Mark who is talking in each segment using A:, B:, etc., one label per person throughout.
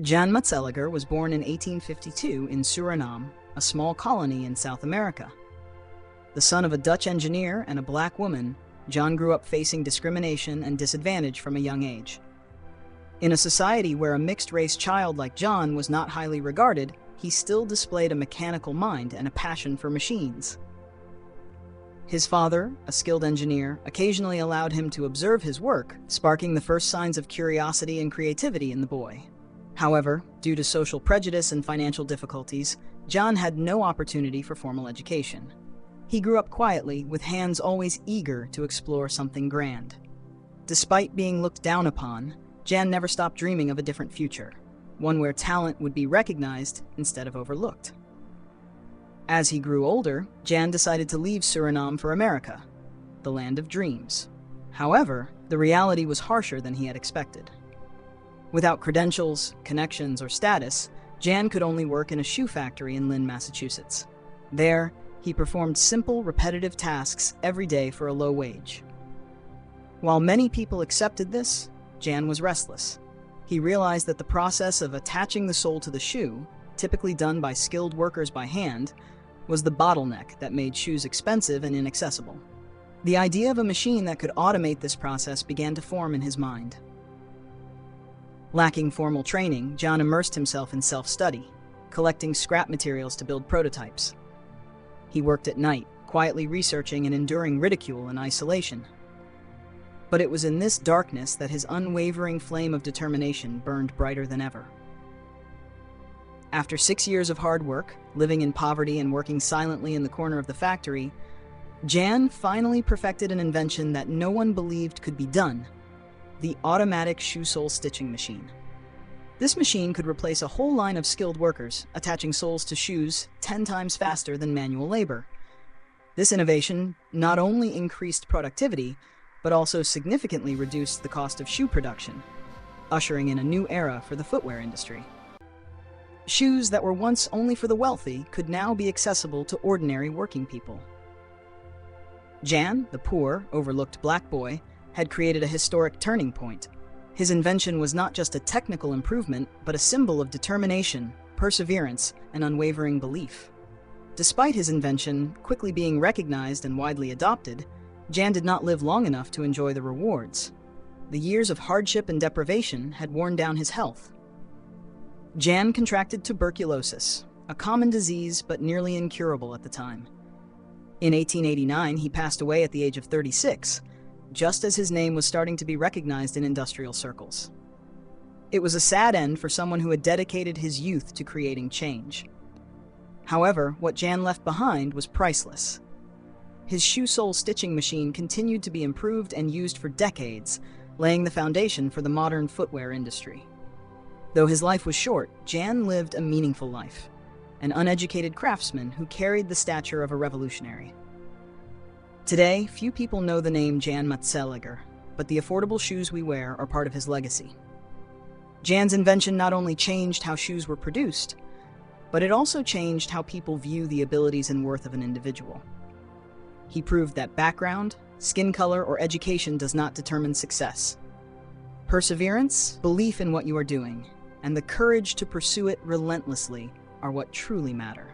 A: Jan Matzeliger was born in 1852 in Suriname, a small colony in South America. The son of a Dutch engineer and a black woman, Jan grew up facing discrimination and disadvantage from a young age. In a society where a mixed-race child like Jan was not highly regarded, he still displayed a mechanical mind and a passion for machines. His father, a skilled engineer, occasionally allowed him to observe his work, sparking the first signs of curiosity and creativity in the boy. However, due to social prejudice and financial difficulties, Jan had no opportunity for formal education. He grew up quietly, with hands always eager to explore something grand. Despite being looked down upon, Jan never stopped dreaming of a different future, one where talent would be recognized instead of overlooked. As he grew older, Jan decided to leave Suriname for America, the land of dreams. However, the reality was harsher than he had expected. Without credentials, connections, or status, Jan could only work in a shoe factory in Lynn, Massachusetts. There, he performed simple, repetitive tasks every day for a low wage. While many people accepted this, Jan was restless. He realized that the process of attaching the sole to the shoe, typically done by skilled workers by hand, was the bottleneck that made shoes expensive and inaccessible. The idea of a machine that could automate this process began to form in his mind. Lacking formal training, Jan immersed himself in self-study, collecting scrap materials to build prototypes. He worked at night, quietly researching and enduring ridicule and isolation. But it was in this darkness that his unwavering flame of determination burned brighter than ever. After 6 years of hard work, living in poverty and working silently in the corner of the factory, Jan finally perfected an invention that no one believed could be done: the automatic shoe sole stitching machine. This machine could replace a whole line of skilled workers, attaching soles to shoes 10 times faster than manual labor. This innovation not only increased productivity, but also significantly reduced the cost of shoe production, ushering in a new era for the footwear industry. Shoes that were once only for the wealthy could now be accessible to ordinary working people. Jan, the poor, overlooked black boy, had created a historic turning point. His invention was not just a technical improvement, but a symbol of determination, perseverance, and unwavering belief. Despite his invention quickly being recognized and widely adopted, Jan did not live long enough to enjoy the rewards. The years of hardship and deprivation had worn down his health. Jan contracted tuberculosis, a common disease but nearly incurable at the time. In 1889, he passed away at the age of 36, just as his name was starting to be recognized in industrial circles. It was a sad end for someone who had dedicated his youth to creating change. However, what Jan left behind was priceless. His shoe sole stitching machine continued to be improved and used for decades, laying the foundation for the modern footwear industry. Though his life was short, Jan lived a meaningful life, an uneducated craftsman who carried the stature of a revolutionary. Today, few people know the name Jan Matzeliger, but the affordable shoes we wear are part of his legacy. Jan's invention not only changed how shoes were produced, but it also changed how people view the abilities and worth of an individual. He proved that background, skin color, or education does not determine success. Perseverance, belief in what you are doing, and the courage to pursue it relentlessly are what truly matter.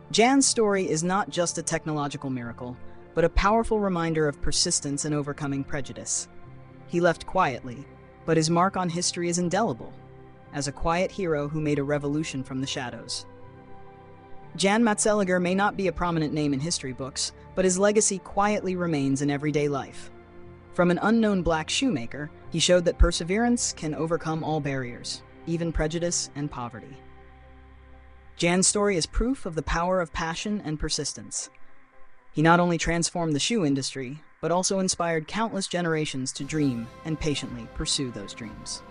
A: Jan's story is not just a technological miracle, but a powerful reminder of persistence and overcoming prejudice. He left quietly, but his mark on history is indelible, as a quiet hero who made a revolution from the shadows. Jan Matzeliger may not be a prominent name in history books, but his legacy quietly remains in everyday life. From an unknown black shoemaker, he showed that perseverance can overcome all barriers, even prejudice and poverty. Jan's story is proof of the power of passion and persistence. He not only transformed the shoe industry, but also inspired countless generations to dream and patiently pursue those dreams.